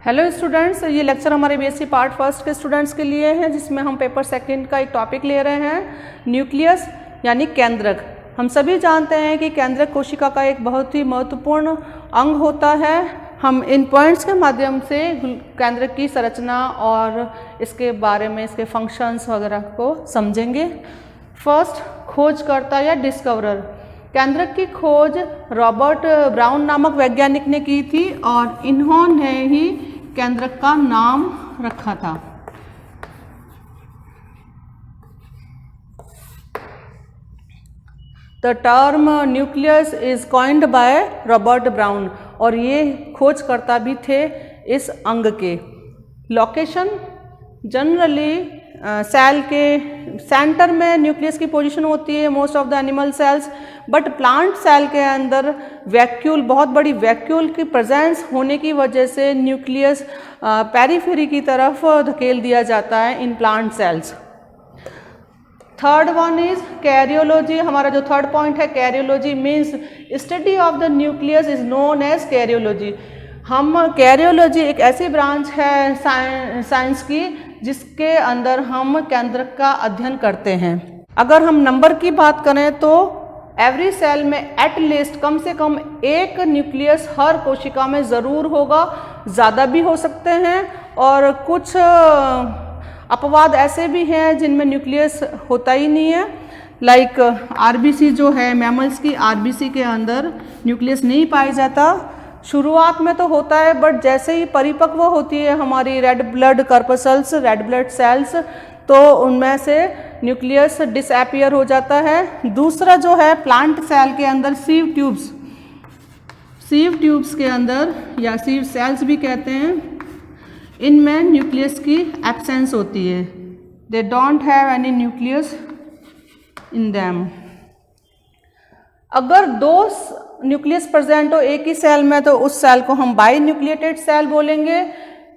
Hello students, ये lecture हमारे BSc part first के स्टूडेंट्स के लिए है, जिसमें हम पेपर सेकंड का एक टॉपिक ले रहे हैं, न्यूक्लियस यानी केंद्रक। हम सभी जानते हैं कि केंद्रक कोशिका का एक बहुत ही महत्वपूर्ण अंग होता है। हम इन पॉइंट्स के माध्यम से केंद्रक की संरचना और इसके बारे में, इसके फंक्शंस वगैरह को समझेंगे। फर्स्ट, खोजकर्ता या डिस्कवरर। केंद्रक की खोज रॉबर्ट ब्राउन नामक वैज्ञानिक ने की थी और इन्होंने ही केंद्रक का नाम रखा था। The term nucleus is coined by Robert Brown, और ये खोजकर्ता भी थे इस अंग के। लोकेशन, जनरली सेल के सेंटर में न्यूक्लियस की पोजीशन होती है most of the animal cells, but plant cell के अंदर वैक्यूल, बहुत बड़ी वैक्यूल की प्रेजेंस होने की वजह से न्यूक्लियस पेरिफेरी की तरफ धकेल दिया जाता है in plant cells. Third one is karyology. हमारा जो थर्ड पॉइंट है karyology means study of the nucleus is known as karyology. हम कैरियोलॉजी एक ऐसी ब्रांच है साइंस की जिसके अंदर हम केंद्रक का अध्ययन करते हैं। अगर हम नंबर की बात करें तो एवरी सेल में एट लीस्ट कम से कम एक न्यूक्लियस हर कोशिका में ज़रूर होगा, ज़्यादा भी हो सकते हैं, और कुछ अपवाद ऐसे भी हैं जिनमें न्यूक्लियस होता ही नहीं है। लाइक आरबीसी जो है, मैमल्स की आरबीसी के अंदर न्यूक्लियस नहीं पाया जाता। शुरुआत में तो होता है, बट जैसे ही परिपक्व होती है हमारी red blood corpuscles, red blood cells, तो उनमें से न्यूक्लियस डिसअपीयर हो जाता है। दूसरा जो है प्लांट सेल के अंदर सीव ट्यूब्स, सीव ट्यूब्स के अंदर या सीव सेल्स भी कहते हैं, इनमें न्यूक्लियस की एब्सेंस होती है। They don't have any nucleus in them. अगर दो न्यूक्लियस प्रेजेंट हो एक ही सेल में तो उस सेल को हम बाई न्यूक्लिएटेड सेल बोलेंगे।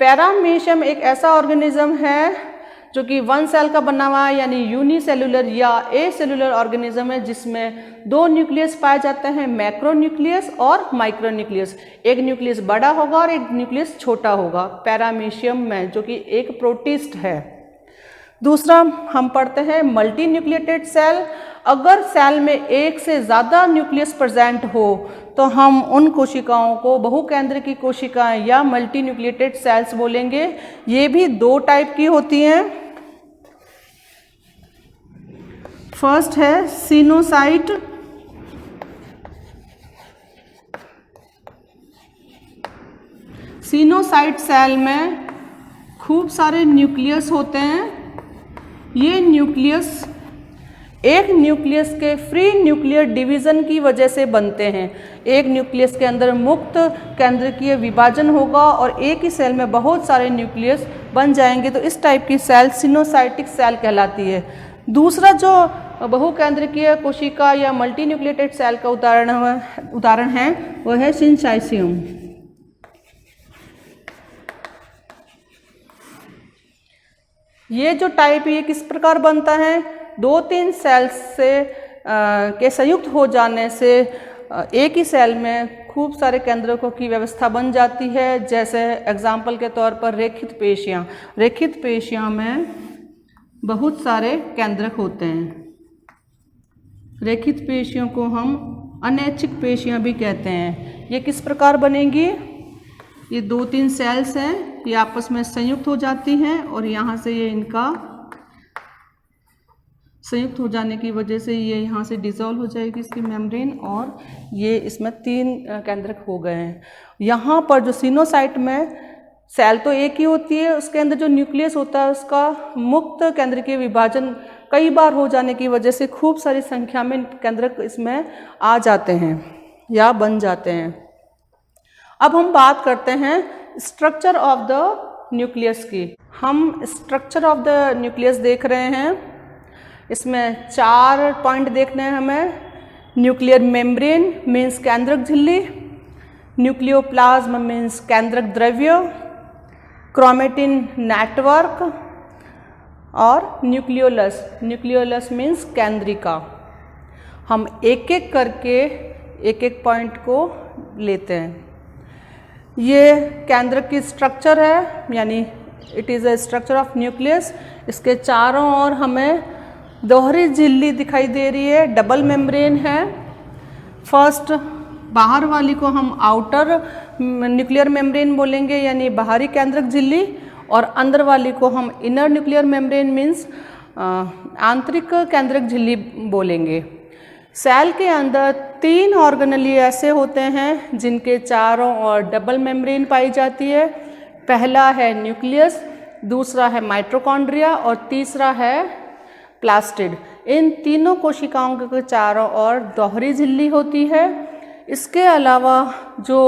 पैरामीशियम एक ऐसा ऑर्गेनिज्म है जो कि वन सेल का बना हुआ है, यानी यूनिसेलुलर या ए सेलुलर ऑर्गेनिज्म है, जिसमें दो न्यूक्लियस पाए जाते हैं, मैक्रो न्यूक्लियस और माइक्रो न्यूक्लियस। एक न्यूक्लियस बड़ा होगा और एक न्यूक्लियस छोटा होगा पैरामीशियम में, जो कि एक प्रोटिस्ट है। दूसरा हम पढ़ते हैं मल्टी न्यूक्लिएटेड सेल। अगर सेल में एक से ज़्यादा न्यूक्लियस प्रेजेंट हो तो हम उन कोशिकाओं को बहुकेंद्र की कोशिकाएं या मल्टी न्यूक्लिएटेड सेल्स बोलेंगे। ये भी दो टाइप की होती हैं। फर्स्ट है सिनोसाइट। सिनोसाइट सेल में खूब सारे न्यूक्लियस होते हैं। ये न्यूक्लियस एक न्यूक्लियस के फ्री न्यूक्लियर डिवीजन की वजह से बनते हैं। एक न्यूक्लियस के अंदर मुक्त केंद्रकीय विभाजन होगा और एक ही सेल में बहुत सारे न्यूक्लियस बन जाएंगे, तो इस टाइप की सेल सिनोसाइटिक सेल कहलाती है। दूसरा जो बहुकेंद्रकीय कोशिका या मल्टी न्यूक्लिएटेड सेल का उदाहरण है वह है सिनसाइसियम। ये जो टाइप ये किस प्रकार बनता है, दो तीन सेल्स से के संयुक्त हो जाने से एक ही सेल में खूब सारे केंद्रकों की व्यवस्था बन जाती है। जैसे एग्जाम्पल के तौर पर रेखित पेशियाँ। रेखित पेशियाँ में बहुत सारे केंद्रक होते हैं। रेखित पेशियों को हम अनैच्छिक पेशियाँ भी कहते हैं। ये किस प्रकार बनेंगी, ये दो तीन सेल्स हैं, ये आपस में संयुक्त हो जाती हैं और यहाँ से ये इनका संयुक्त हो जाने की वजह से ये यहाँ से डिसॉल्व हो जाएगी इसकी मेम्ब्रेन, और ये इसमें तीन केंद्रक हो गए हैं। यहाँ पर जो सिनोसाइट में सेल तो एक ही होती है, उसके अंदर जो न्यूक्लियस होता है उसका मुक्त केंद्रकीय विभाजन कई बार हो जाने की वजह से खूब सारी संख्या में केंद्रक इसमें आ जाते हैं या बन जाते हैं। अब हम बात करते हैं स्ट्रक्चर ऑफ द न्यूक्लियस की। हम स्ट्रक्चर ऑफ द न्यूक्लियस देख रहे हैं। इसमें 4 पॉइंट देखने हैं हमें। न्यूक्लियर मेम्ब्रेन मीन्स केंद्रक झिल्ली, न्यूक्लियोप्लाज्म मीन्स केंद्रक द्रव्य, क्रोमेटिन नेटवर्क और न्यूक्लियोलस। न्यूक्लियोलस मीन्स केंद्रिका। हम एक एक करके एक एक पॉइंट को लेते हैं। ये केंद्रक की स्ट्रक्चर है, यानी it is a structure of nucleus. इसके चारों ओर हमें दोहरी झिल्ली दिखाई दे रही है, डबल मेम्ब्रेन है। फर्स्ट बाहर वाली को हम आउटर न्यूक्लियर मेम्ब्रेन बोलेंगे, यानी बाहरी केंद्रक झिल्ली, और अंदर वाली को हम इनर न्यूक्लियर मेम्ब्रेन मीन्स आंतरिक केंद्रक झिल्ली बोलेंगे। सेल के अंदर 3 ऑर्गेनेली ऐसे होते हैं जिनके चारों ओर डबल मेम्ब्रेन पाई जाती है। पहला है न्यूक्लियस, दूसरा है माइटोकॉन्ड्रिया और तीसरा है प्लास्टिड। इन तीनों कोशिकाओं के चारों ओर दोहरी झिल्ली होती है। इसके अलावा जो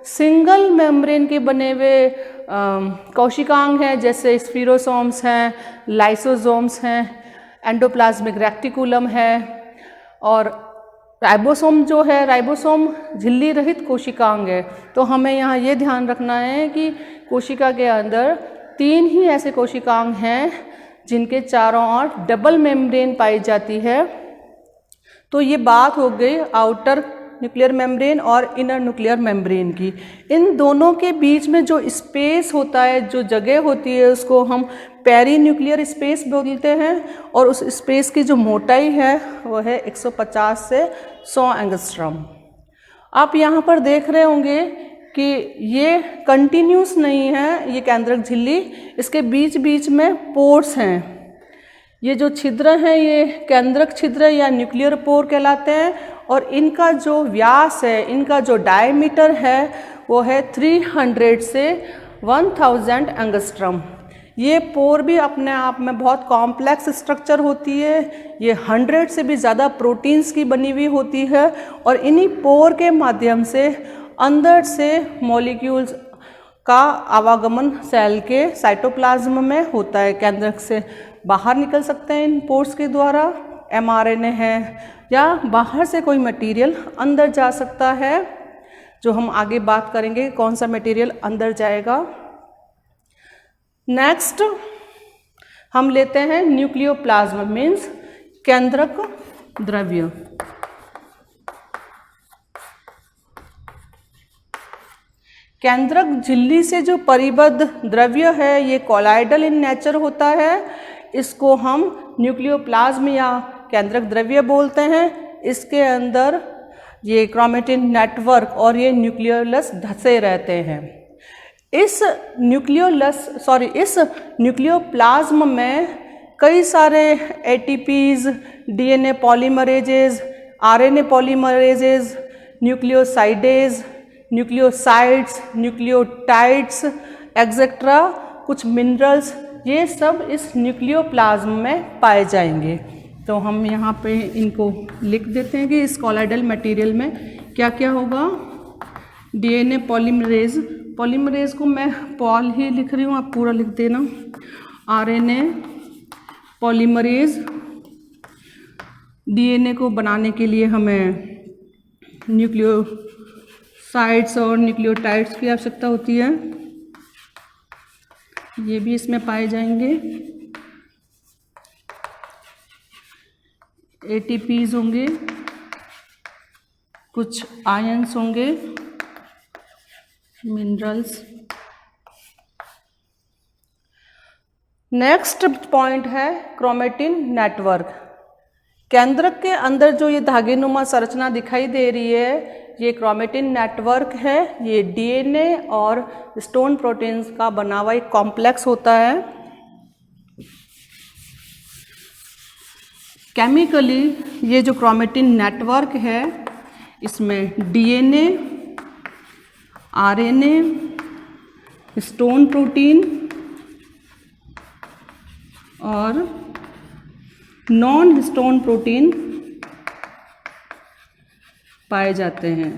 सिंगल मेम्ब्रेन के बने हुए कोशिकांग हैं, जैसे स्फीरोसोम्स हैं, लाइसोसोम्स हैं, एंडोप्लाज्मिक रेक्टिकुलम है, और राइबोसोम जो है, राइबोसोम झिल्ली रहित कोशिकांग है। तो हमें यहाँ ये ध्यान रखना है कि कोशिका के अंदर 3 ही ऐसे कोशिकांग हैं जिनके चारों ओर डबल मेम्ब्रेन पाई जाती है। तो ये बात हो गई आउटर न्यूक्लियर मेम्ब्रेन और इनर न्यूक्लियर मेम्ब्रेन की। इन दोनों के बीच में जो स्पेस होता है, जो जगह होती है, उसको हम पेरी न्यूक्लियर स्पेस बोलते हैं, और उस स्पेस की जो मोटाई है वो है 150 से 100 एंगस्ट्रॉम। आप यहाँ पर देख रहे होंगे कि ये कंटिन्यूस नहीं है, ये केंद्रक झिल्ली, इसके बीच बीच में पोर्स हैं। ये जो छिद्र हैं ये केंद्रक छिद्र या न्यूक्लियर पोर कहलाते हैं, और इनका जो व्यास है, इनका जो डायमीटर है वो है 300 से 1000 एंगस्ट्रॉम। ये पोर भी अपने आप में बहुत कॉम्प्लेक्स स्ट्रक्चर होती है। ये 100 से भी ज़्यादा प्रोटीन्स की बनी हुई होती है, और इन्हीं पोर के माध्यम से अंदर से मॉलिक्यूल्स का आवागमन सेल के साइटोप्लाज्म में होता है। केंद्रक से बाहर निकल सकते हैं इन पोर्स के द्वारा, mRNA है, या बाहर से कोई मटेरियल अंदर जा सकता है, जो हम आगे बात करेंगे कौन सा मटेरियल अंदर जाएगा। नेक्स्ट हम लेते हैं न्यूक्लियोप्लाज्म मीन्स केंद्रक द्रव्य। केंद्रक झिल्ली से जो परिबद्ध द्रव्य है ये कॉलाइडल इन नेचर होता है। इसको हम न्यूक्लियोप्लाज्म या केंद्रक द्रव्य बोलते हैं। इसके अंदर ये क्रोमेटिन नेटवर्क और ये न्यूक्लियोलस धसे रहते हैं। इस न्यूक्लियोप्लाज्म में कई सारे ATPs, DNA polymerases, RNA polymerases, nucleosidase, nucleosides, nucleotides etcetera, कुछ मिनरल्स, ये सब इस न्यूक्लियोप्लाज्म में पाए जाएंगे। तो हम यहाँ पे इनको लिख देते हैं कि इस कॉलाइडल मटेरियल में क्या क्या होगा। डीएनए पॉलीमरेज, पॉलीमरेज को मैं पॉल ही लिख रही हूँ, आप पूरा लिख देना। आरएनए पॉलीमरेज, डीएनए को बनाने के लिए हमें न्यूक्लियोसाइड्स और न्यूक्लियोटाइड्स की आवश्यकता होती है, ये भी इसमें पाए जाएंगे। एटीपीज होंगे, कुछ आयंस होंगे, मिनरल्स। नेक्स्ट पॉइंट है क्रोमेटिन नेटवर्क। केंद्रक के अंदर जो ये धागेनुमा संरचना दिखाई दे रही है ये क्रोमेटिन नेटवर्क है। ये डीएनए और स्टोन प्रोटीन्स का बना हुआ एक कॉम्प्लेक्स होता है। केमिकली ये जो क्रोमेटिन नेटवर्क है इसमें डीएनए, आरएनए, स्टोन प्रोटीन और नॉन स्टोन प्रोटीन पाए जाते हैं।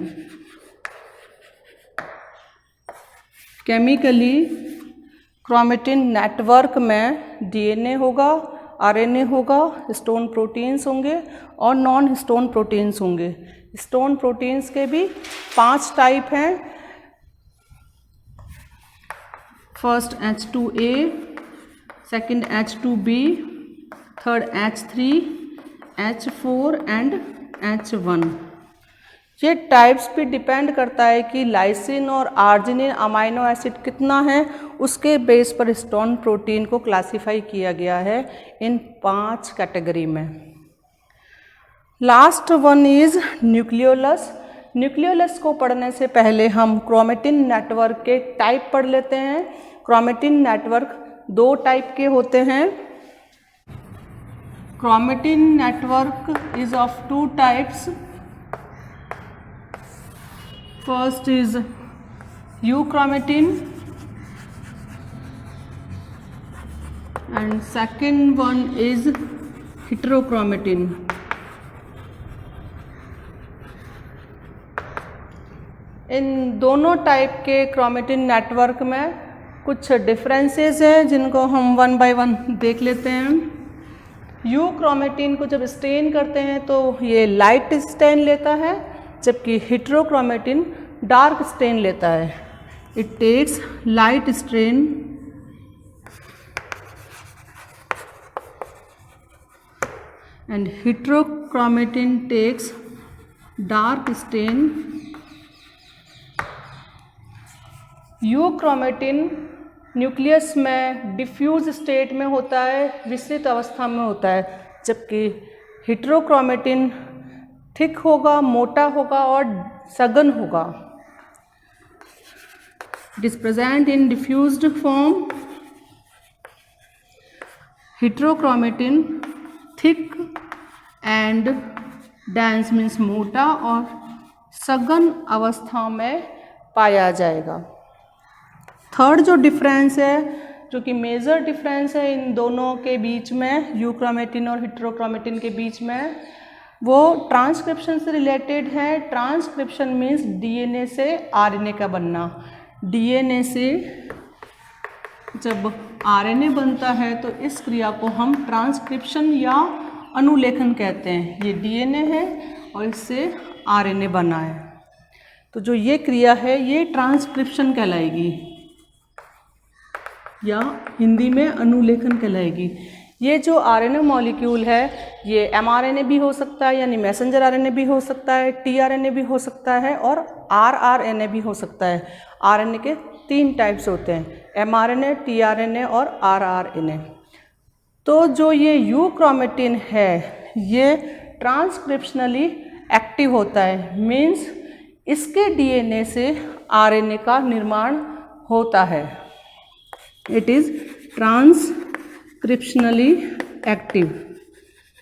केमिकली क्रोमेटिन नेटवर्क में डीएनए होगा, आरएनए होगा, स्टोन प्रोटीन्स होंगे और नॉन स्टोन प्रोटीन्स होंगे। स्टोन प्रोटीन्स के भी 5 टाइप हैं। First H2A, second H2B, third H3, H4 and H1। ये टाइप्स पे डिपेंड करता है कि लाइसिन और आर्जिनिन अमाइनो एसिड कितना है, उसके बेस पर हिस्टोन प्रोटीन को क्लासिफाई किया गया है इन 5 कैटेगरी में। Last one is nucleolus. Nucleolus को पढ़ने से पहले हम क्रोमेटिन नेटवर्क के टाइप पढ़ लेते हैं। क्रोमेटिन नेटवर्क 2 टाइप के होते हैं। Chromatin network is of 2 types. First is euchromatin and second one is heterochromatin. इन दोनों टाइप के क्रोमेटिन नेटवर्क में कुछ डिफरेंसेस हैं जिनको हम 1 बाय 1 देख लेते हैं। यूक्रोमेटिन को जब स्टेन करते हैं तो ये लाइट स्टेन लेता है, जबकि हेटेरोक्रोमेटिन डार्क स्टेन लेता है। It takes light stain and heterochromatin takes dark stain. Euchromatin nucleus में डिफ्यूज स्टेट में होता है, विस्तृत अवस्था में होता है, जबकि हेटेरोक्रोमेटिन थिक होगा, मोटा होगा और सघन होगा। It is present in diffused form. Heterochromatin thick and dense means मोटा और सघन अवस्था में पाया जाएगा। थर्ड जो डिफरेंस है, जो कि मेजर डिफरेंस है इन दोनों के बीच में, यूक्रोमेटिन और हेटेरोक्रोमेटिन के बीच में, वो ट्रांसक्रिप्शन से रिलेटेड है। ट्रांसक्रिप्शन मीन्स डीएनए से आरएनए का बनना। डीएनए से जब आरएनए बनता है तो इस क्रिया को हम ट्रांसक्रिप्शन या अनुलेखन कहते हैं। ये डीएनए है और इससे आरएनए बना है, तो जो ये क्रिया है ये ट्रांसक्रिप्शन कहलाएगी या हिंदी में अनुलेखन कहलाएगी। ये जो आरएनए मॉलिक्यूल है ये एमआरएनए भी हो सकता है, यानी मैसेंजर आरएनए भी हो सकता है, टीआरएनए भी हो सकता है और आरआरएनए भी हो सकता है। आरएनए के 3 टाइप्स होते हैं, एमआरएनए, टीआरएनए और आरआरएनए। तो जो ये यूक्रोमेटिन है ये ट्रांसक्रिप्शनली एक्टिव होता है, मीन्स इसके डीएनए से आरएनए का निर्माण होता है। इट इज ट्रांसक्रिप्शनली एक्टिव,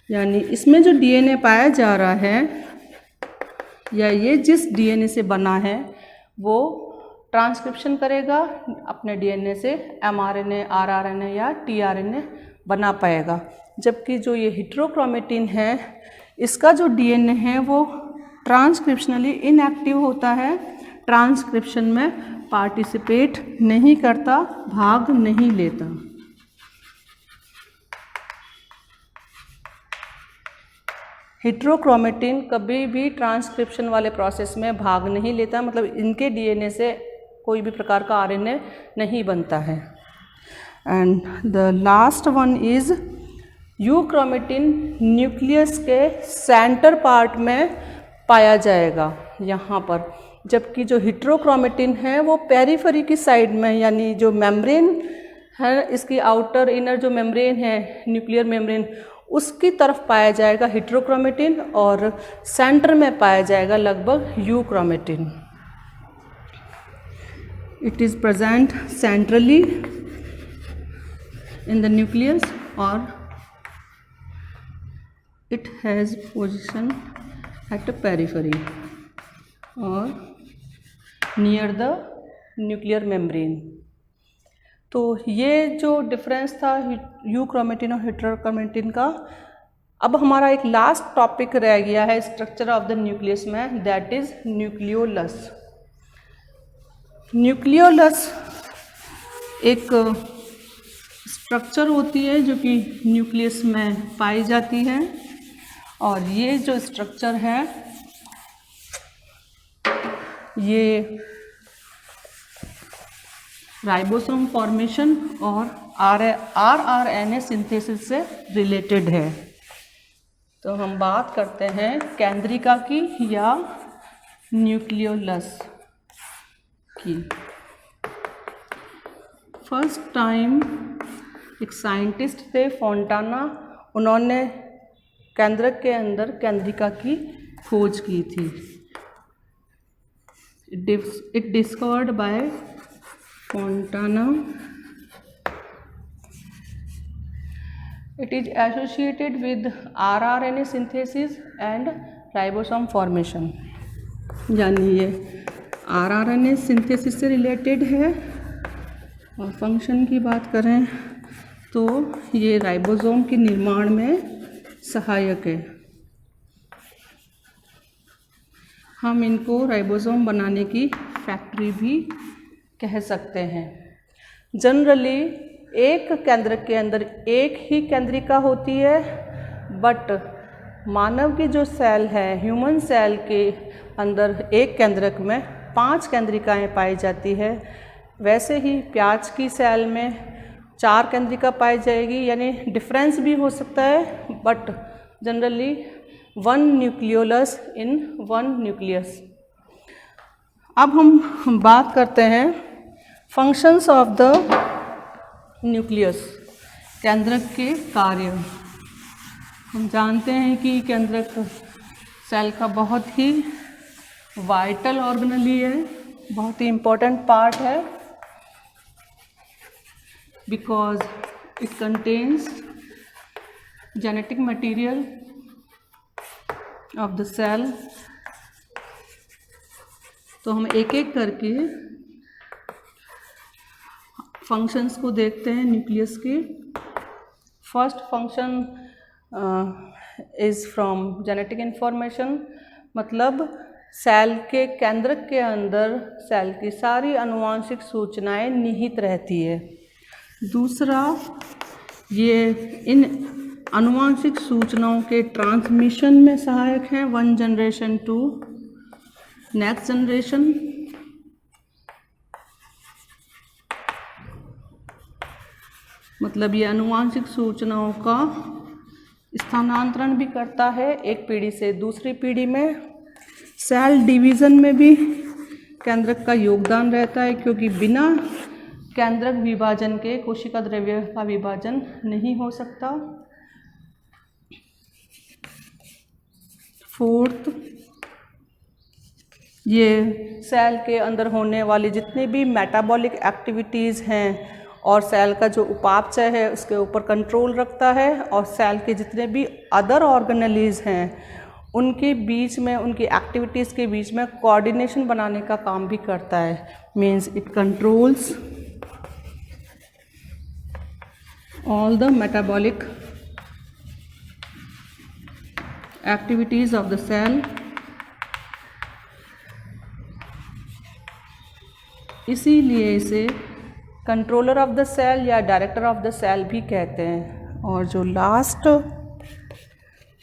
यानी इसमें जो डीएनए पाया जा रहा है या ये जिस डीएनए से बना है वो ट्रांसक्रिप्शन करेगा, अपने डीएनए से एमआरएनए, आरआरएनए या टीआरएनए बना पाएगा। जबकि जो ये हेटेरोक्रोमेटिन है इसका जो डीएनए है वो ट्रांसक्रिप्शनली इनएक्टिव होता है, ट्रांसक्रिप्शन में पार्टिसिपेट नहीं करता, भाग नहीं लेता। हेटेरोक्रोमेटिन कभी भी ट्रांसक्रिप्शन वाले प्रोसेस में भाग नहीं लेता, मतलब इनके डीएनए से कोई भी प्रकार का आरएनए नहीं बनता है। And the last one is euchromatin nucleus के सेंटर पार्ट में पाया जाएगा यहाँ पर, जबकि जो हेटेरोक्रोमेटिन है वो पेरिफेरी की साइड में, यानी जो मेम्ब्रेन है, इसकी आउटर इनर जो मेम्ब्रेन है, न्यूक्लियर मेम्ब्रेन, उसकी तरफ पाया जाएगा हेटेरोक्रोमेटिन और सेंटर में पाया जाएगा लगभग euchromatin. It is present centrally in the nucleus और it has position at periphery और नियर द न्यूक्लियर मेम्ब्रेन। तो ये जो डिफरेंस था यूक्रोमेटिन और हेटेरोक्रोमेटिन का। अब हमारा एक लास्ट टॉपिक रह गया है स्ट्रक्चर ऑफ द न्यूक्लियस में, दैट इज न्यूक्लियोलस। न्यूक्लियोलस एक स्ट्रक्चर होती है जो कि न्यूक्लियस में पाई जाती है और ये जो स्ट्रक्चर है ये राइबोसोम फॉर्मेशन और आरआरएनए सिंथेसिस से रिलेटेड है। तो हम बात करते हैं केंद्रिका की या न्यूक्लियोलस की। फर्स्ट टाइम एक साइंटिस्ट थे फोंटाना, उन्होंने केंद्रक के अंदर केंद्रिका की खोज की थी। It discovered by Fontana. It is associated with rRNA synthesis and ribosome formation, यानी ये आरआरएनए सिंथेसिस से रिलेटेड है। और फंक्शन की बात करें तो ये राइबोसोम के निर्माण में सहायक है। हम इनको राइबोसोम बनाने की फैक्ट्री भी कह सकते हैं। जनरली एक केंद्रक के अंदर एक ही केंद्रिका होती है, बट मानव की जो सेल है, ह्यूमन सेल के अंदर एक केंद्रक में 5 केंद्रिकाएं पाई जाती है। वैसे ही प्याज की सेल में 4 केंद्रिका पाई जाएगी, यानी डिफरेंस भी हो सकता है, but generally 1 nucleolus in 1 nucleus. अब हम बात करते हैं फंक्शंस ऑफ द न्यूक्लियस, केंद्रक के कार्य। हम जानते हैं कि केंद्रक सेल का बहुत ही वाइटल ऑर्गेनेली है, बहुत ही इम्पोर्टेंट पार्ट है, because it contains genetic material of the cell. तो हम एक एक करके फंक्शंस को देखते हैं न्यूक्लियस के। First function is from genetic information, मतलब सेल के केंद्रक के अंदर सेल की सारी आनुवांशिक सूचनाएं निहित रहती है। दूसरा, ये इन आनुवांशिक सूचनाओं के ट्रांसमिशन में सहायक हैं, 1 जनरेशन टू नेक्स्ट जनरेशन। मतलब ये आनुवांशिक सूचनाओं का स्थानांतरण भी करता है एक पीढ़ी से दूसरी पीढ़ी में। सेल डिवीज़न में भी केंद्रक का योगदान रहता है, क्योंकि बिना केंद्रक विभाजन के कोशिका द्रव्य का विभाजन नहीं हो सकता। फोर्थ, ये सेल के अंदर होने वाली जितनी भी मेटाबॉलिक एक्टिविटीज़ हैं और सेल का जो उपापचय है उसके ऊपर कंट्रोल रखता है, और सेल के जितने भी अदर ऑर्गेनेलीज हैं उनके बीच में, उनकी एक्टिविटीज़ के बीच में कोऑर्डिनेशन बनाने का काम भी करता है। Means it controls all the metabolic activities of the cell. इसीलिए इसे कंट्रोलर ऑफ द सेल या डायरेक्टर ऑफ द सेल भी कहते हैं। और जो लास्ट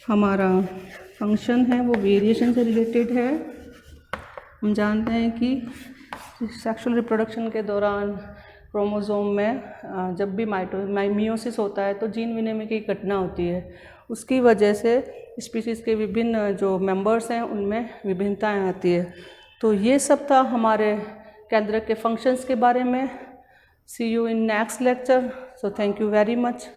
हमारा फंक्शन है वो वेरिएशन से रिलेटेड है। हम जानते हैं कि सेक्सुअल रिप्रोडक्शन के दौरान क्रोमोसोम में जब भी मियोसिस होता है तो जीन विनिमय की घटना होती है। उसकी वजह से स्पीशीज़ के विभिन्न जो मेंबर्स हैं उनमें विभिन्नताएं आती है। तो ये सब था हमारे केंद्रक के फंक्शंस के बारे में। See you in next lecture. So thank you very much.